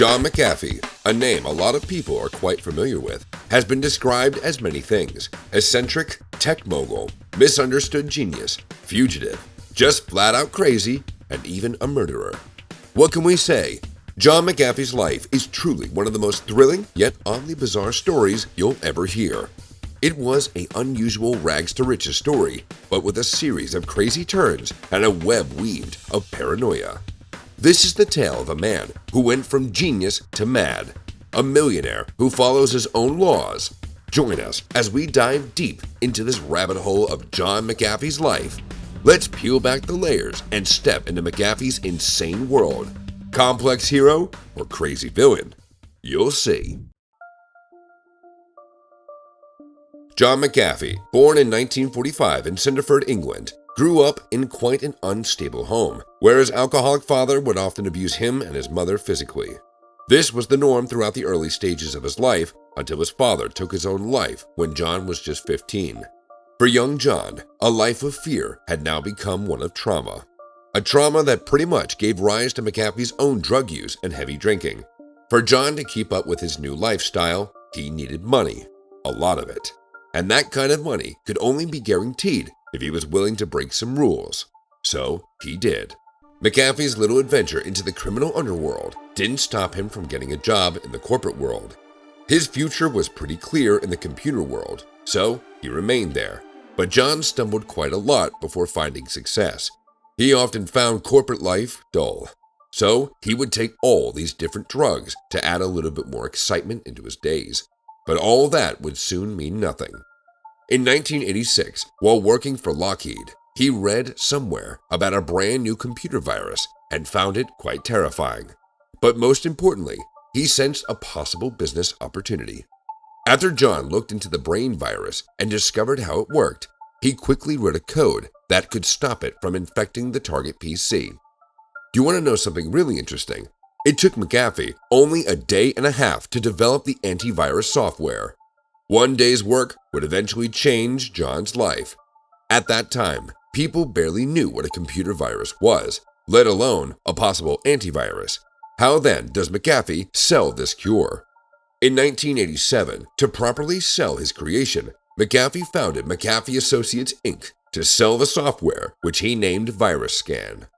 John McAfee, a name a lot of people are quite familiar with, has been described as many things: eccentric, tech mogul, misunderstood genius, fugitive, just flat out crazy, and even a murderer. What can we say? John McAfee's life is truly one of the most thrilling yet oddly bizarre stories you'll ever hear. It was an unusual rags to riches story, but with a series of crazy turns and a web weaved of paranoia. This is the tale of a man who went from genius to mad, a millionaire who follows his own laws. Join us as we dive deep into this rabbit hole of John McAfee's life. Let's peel back the layers and step into McAfee's insane world. Complex hero or crazy villain? You'll see. John McAfee, born in 1945 in Cinderford, England, grew up in quite an unstable home, where his alcoholic father would often abuse him and his mother physically. This was the norm throughout the early stages of his life until his father took his own life when John was just 15. For young John, a life of fear had now become one of trauma. A trauma that pretty much gave rise to McAfee's own drug use and heavy drinking. For John to keep up with his new lifestyle, he needed money, a lot of it. And that kind of money could only be guaranteed if he was willing to break some rules. So he did. McAfee's little adventure into the criminal underworld didn't stop him from getting a job in the corporate world. His future was pretty clear in the computer world, so he remained there. But John stumbled quite a lot before finding success. He often found corporate life dull. So he would take all these different drugs to add a little bit more excitement into his days. But all that would soon mean nothing. In 1986, while working for Lockheed, he read somewhere about a brand new computer virus and found it quite terrifying. But most importantly, he sensed a possible business opportunity. After John looked into the brain virus and discovered how it worked, he quickly wrote a code that could stop it from infecting the target PC. Do you want to know something really interesting? It took McAfee only a day and a half to develop the antivirus software. One day's work would eventually change John's life. At that time, people barely knew what a computer virus was, let alone a possible antivirus. How then does McAfee sell this cure? In 1987, to properly sell his creation, McAfee founded McAfee Associates Inc. to sell the software, which he named VirusScan.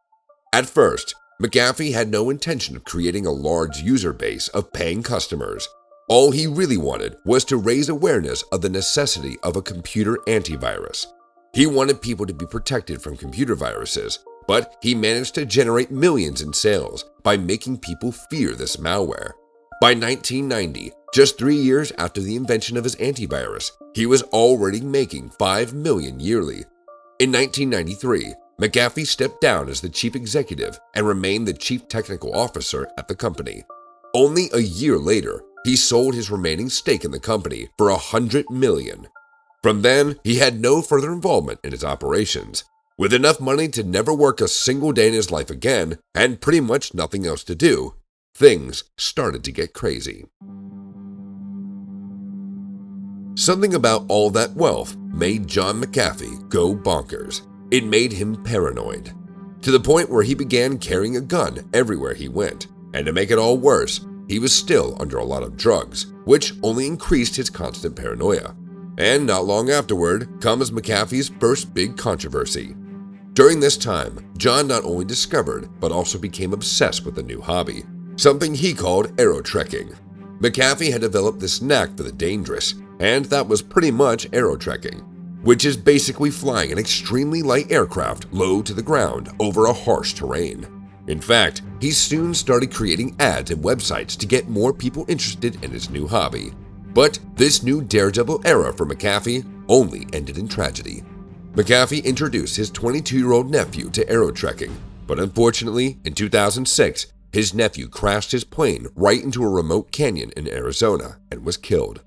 At first, McAfee had no intention of creating a large user base of paying customers. All he really wanted was to raise awareness of the necessity of a computer antivirus. He wanted people to be protected from computer viruses, but he managed to generate millions in sales by making people fear this malware. By 1990, just 3 years after the invention of his antivirus, he was already making $5 million yearly. In 1993, McAfee stepped down as the chief executive and remained the chief technical officer at the company. Only a year later, he sold his remaining stake in the company for $100 million. From then, he had no further involvement in its operations. With enough money to never work a single day in his life again, and pretty much nothing else to do, things started to get crazy. Something about all that wealth made John McAfee go bonkers. It made him paranoid, to the point where he began carrying a gun everywhere he went. And to make it all worse, he was still under a lot of drugs, which only increased his constant paranoia. And not long afterward comes McAfee's first big controversy. During this time, John not only discovered, but also became obsessed with a new hobby, something he called Aerotrekking. McAfee had developed this knack for the dangerous, and that was pretty much Aerotrekking, which is basically flying an extremely light aircraft low to the ground over a harsh terrain. In fact, he soon started creating ads and websites to get more people interested in his new hobby. But this new daredevil era for McAfee only ended in tragedy. McAfee introduced his 22-year-old nephew to Aerotrekking, but unfortunately, in 2006, his nephew crashed his plane right into a remote canyon in Arizona and was killed.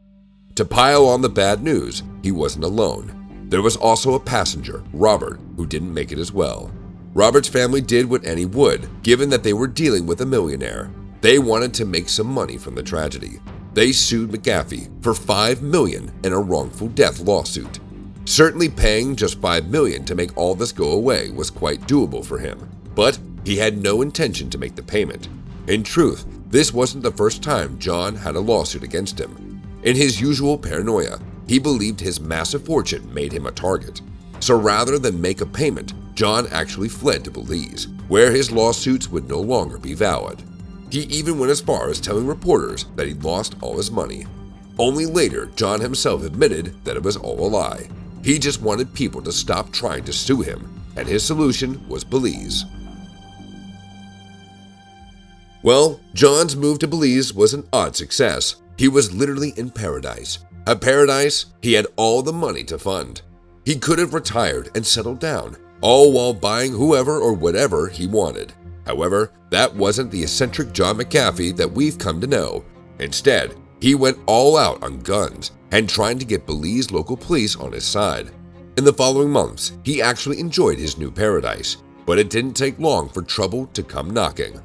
To pile on the bad news, he wasn't alone. There was also a passenger, Robert, who didn't make it as well. Robert's family did what any would, given that they were dealing with a millionaire. They wanted to make some money from the tragedy. They sued McAfee for $5 million in a wrongful death lawsuit. Certainly paying just $5 million to make all this go away was quite doable for him, but he had no intention to make the payment. In truth, this wasn't the first time John had a lawsuit against him. In his usual paranoia, he believed his massive fortune made him a target. So rather than make a payment, John actually fled to Belize, where his lawsuits would no longer be valid. He even went as far as telling reporters that he'd lost all his money. Only later, John himself admitted that it was all a lie. He just wanted people to stop trying to sue him, and his solution was Belize. Well, John's move to Belize was an odd success. He was literally in paradise. A paradise he had all the money to fund. He could have retired and settled down, all while buying whoever or whatever he wanted. However, that wasn't the eccentric John McAfee that we've come to know. Instead, he went all out on guns and trying to get Belize local police on his side. In the following months, he actually enjoyed his new paradise, but it didn't take long for trouble to come knocking.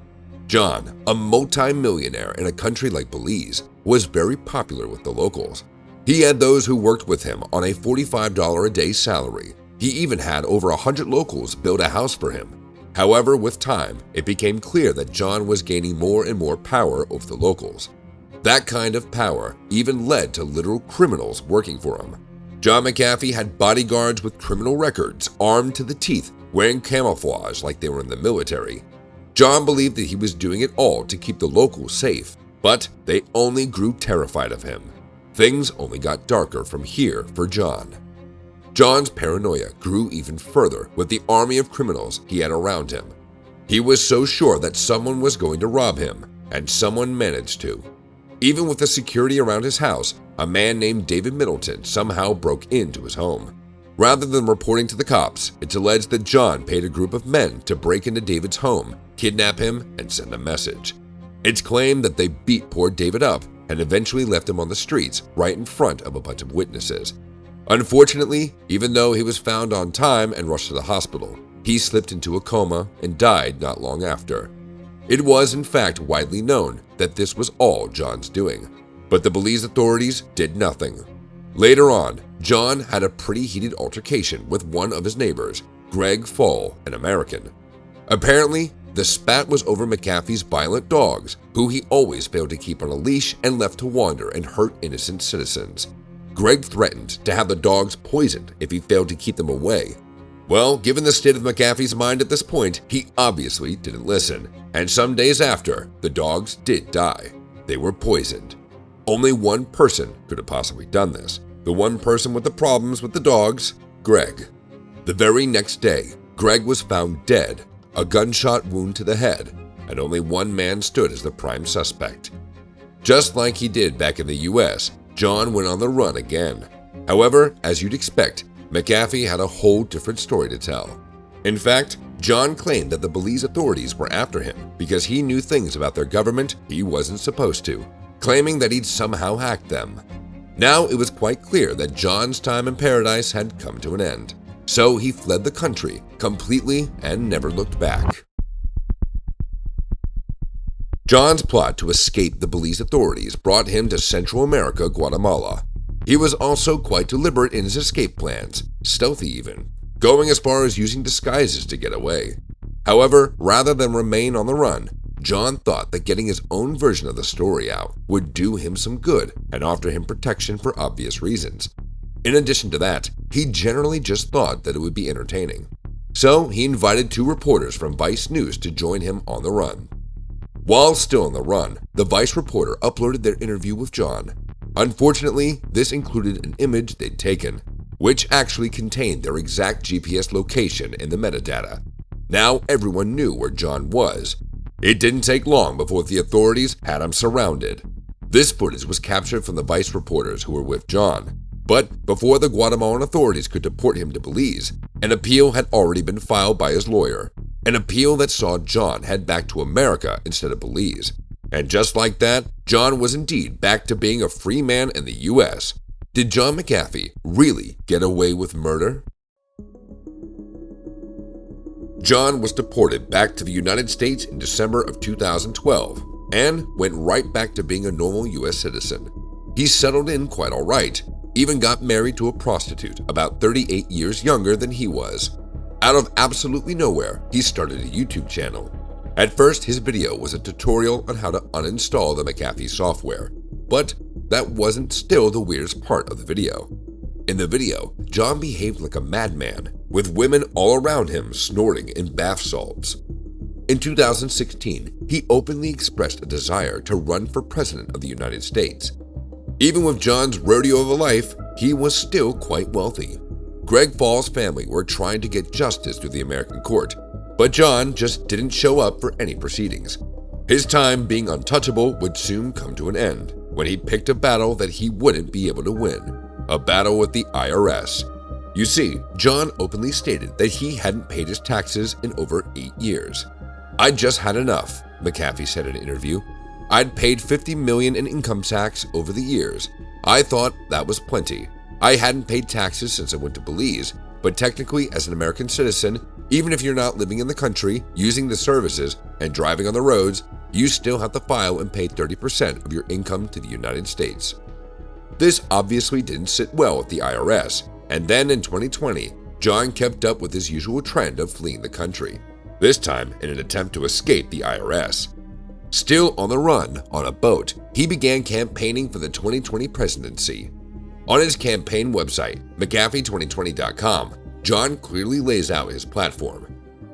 John, a multi-millionaire in a country like Belize, was very popular with the locals. He had those who worked with him on a $45 a day salary. He even had over 100 locals build a house for him. However, with time, it became clear that John was gaining more and more power over the locals. That kind of power even led to literal criminals working for him. John McAfee had bodyguards with criminal records, armed to the teeth, wearing camouflage like they were in the military. John believed that he was doing it all to keep the locals safe, but they only grew terrified of him. Things only got darker from here for John. John's paranoia grew even further with the army of criminals he had around him. He was so sure that someone was going to rob him, and someone managed to. Even with the security around his house, a man named David Middleton somehow broke into his home. Rather than reporting to the cops, it's alleged that John paid a group of men to break into David's home, kidnap him, and send a message. It's claimed that they beat poor David up and eventually left him on the streets right in front of a bunch of witnesses. Unfortunately, even though he was found on time and rushed to the hospital, he slipped into a coma and died not long after. It was, in fact, widely known that this was all John's doing, but the Belize authorities did nothing. Later on, John had a pretty heated altercation with one of his neighbors, Greg Fall, an American. Apparently, the spat was over McAfee's violent dogs, who he always failed to keep on a leash and left to wander and hurt innocent citizens. Greg threatened to have the dogs poisoned if he failed to keep them away. Well, given the state of McAfee's mind at this point, he obviously didn't listen, and some days after, the dogs did die. They were poisoned. Only one person could have possibly done this. The one person with the problems with the dogs, Greg. The very next day, Greg was found dead, a gunshot wound to the head, and only one man stood as the prime suspect. Just like he did back in the US, John went on the run again. However, as you'd expect, McAfee had a whole different story to tell. In fact, John claimed that the Belize authorities were after him because he knew things about their government he wasn't supposed to, claiming that he'd somehow hacked them. Now it was quite clear that John's time in paradise had come to an end, so he fled the country completely and never looked back. John's plot to escape the Belize authorities brought him to Central America, Guatemala. He was also quite deliberate in his escape plans, stealthy even, going as far as using disguises to get away. However, rather than remain on the run, John thought that getting his own version of the story out would do him some good and offer him protection for obvious reasons. In addition to that, he generally just thought that it would be entertaining. So he invited 2 reporters from Vice News to join him on the run. While still on the run, the Vice reporter uploaded their interview with John. Unfortunately, this included an image they'd taken, which actually contained their exact GPS location in the metadata. Now everyone knew where John was. It didn't take long before the authorities had him surrounded. This footage was captured from the Vice reporters who were with John. But before the Guatemalan authorities could deport him to Belize, an appeal had already been filed by his lawyer. An appeal that saw John head back to America instead of Belize. And just like that, John was indeed back to being a free man in the US. Did John McAfee really get away with murder? John was deported back to the United States in December of 2012 and went right back to being a normal US citizen. He settled in quite all right, even got married to a prostitute about 38 years younger than he was. Out of absolutely nowhere, he started a YouTube channel. At first, his video was a tutorial on how to uninstall the McAfee software, but that wasn't still the weirdest part of the video. In the video, John behaved like a madman, with women all around him snorting in bath salts. In 2016, he openly expressed a desire to run for president of the United States. Even with John's rodeo of a life, he was still quite wealthy. Greg Fall's family were trying to get justice through the American court, but John just didn't show up for any proceedings. His time being untouchable would soon come to an end when he picked a battle that he wouldn't be able to win, a battle with the IRS. You see, John openly stated that he hadn't paid his taxes in over 8 years. "I just had enough," McAfee said in an interview. "I'd paid $50 million in income tax over the years. I thought that was plenty. I hadn't paid taxes since I went to Belize, but technically as an American citizen, even if you're not living in the country, using the services, and driving on the roads, you still have to file and pay 30% of your income to the United States." This obviously didn't sit well with the IRS, and then in 2020, John kept up with his usual trend of fleeing the country, this time in an attempt to escape the IRS. Still on the run, on a boat, he began campaigning for the 2020 presidency. On his campaign website, McAfee2020.com, John clearly lays out his platform.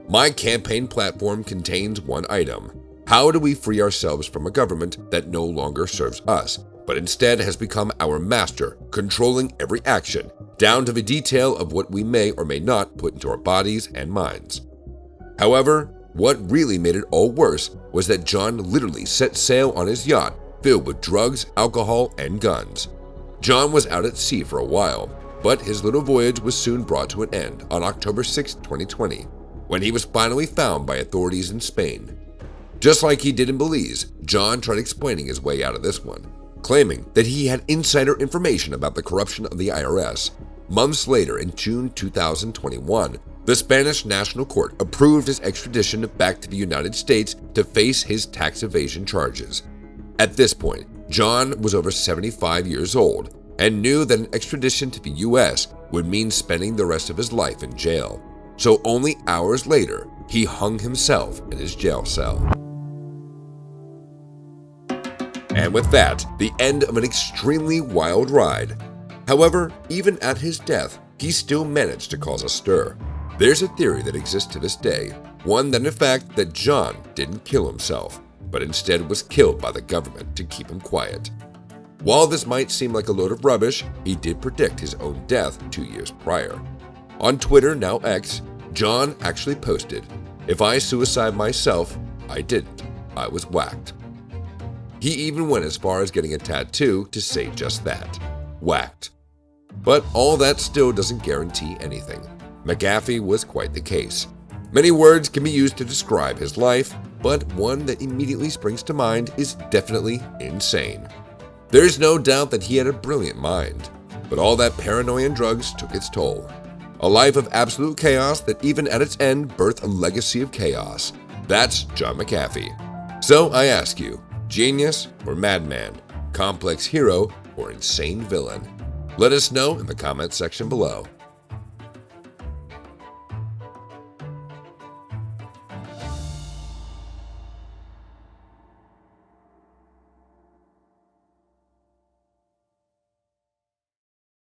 "My campaign platform contains one item. How do we free ourselves from a government that no longer serves us, but instead has become our master, controlling every action, down to the detail of what we may or may not put into our bodies and minds?" However, what really made it all worse was that John literally set sail on his yacht filled with drugs, alcohol, and guns. John was out at sea for a while, but his little voyage was soon brought to an end on October 6, 2020, when he was finally found by authorities in Spain. Just like he did in Belize, John tried explaining his way out of this one, claiming that he had insider information about the corruption of the IRS. Months later, in June 2021, the Spanish National Court approved his extradition back to the United States to face his tax evasion charges. At this point, John was over 75 years old and knew that an extradition to the US would mean spending the rest of his life in jail. So only hours later, he hung himself in his jail cell. And with that, the end of an extremely wild ride. However, even at his death, he still managed to cause a stir. There's a theory that exists to this day, one that in fact that John didn't kill himself, but instead was killed by the government to keep him quiet. While this might seem like a load of rubbish, he did predict his own death 2 years prior. On Twitter, now X, John actually posted, "If I suicide myself, I didn't. I was whacked." He even went as far as getting a tattoo to say just that, whacked. But all that still doesn't guarantee anything. McAfee was quite the case. Many words can be used to describe his life, but one that immediately springs to mind is definitely insane. There's no doubt that he had a brilliant mind, but all that paranoia and drugs took its toll. A life of absolute chaos that even at its end birthed a legacy of chaos. That's John McAfee. So I ask you, genius or madman, complex hero or insane villain? Let us know in the comments section below.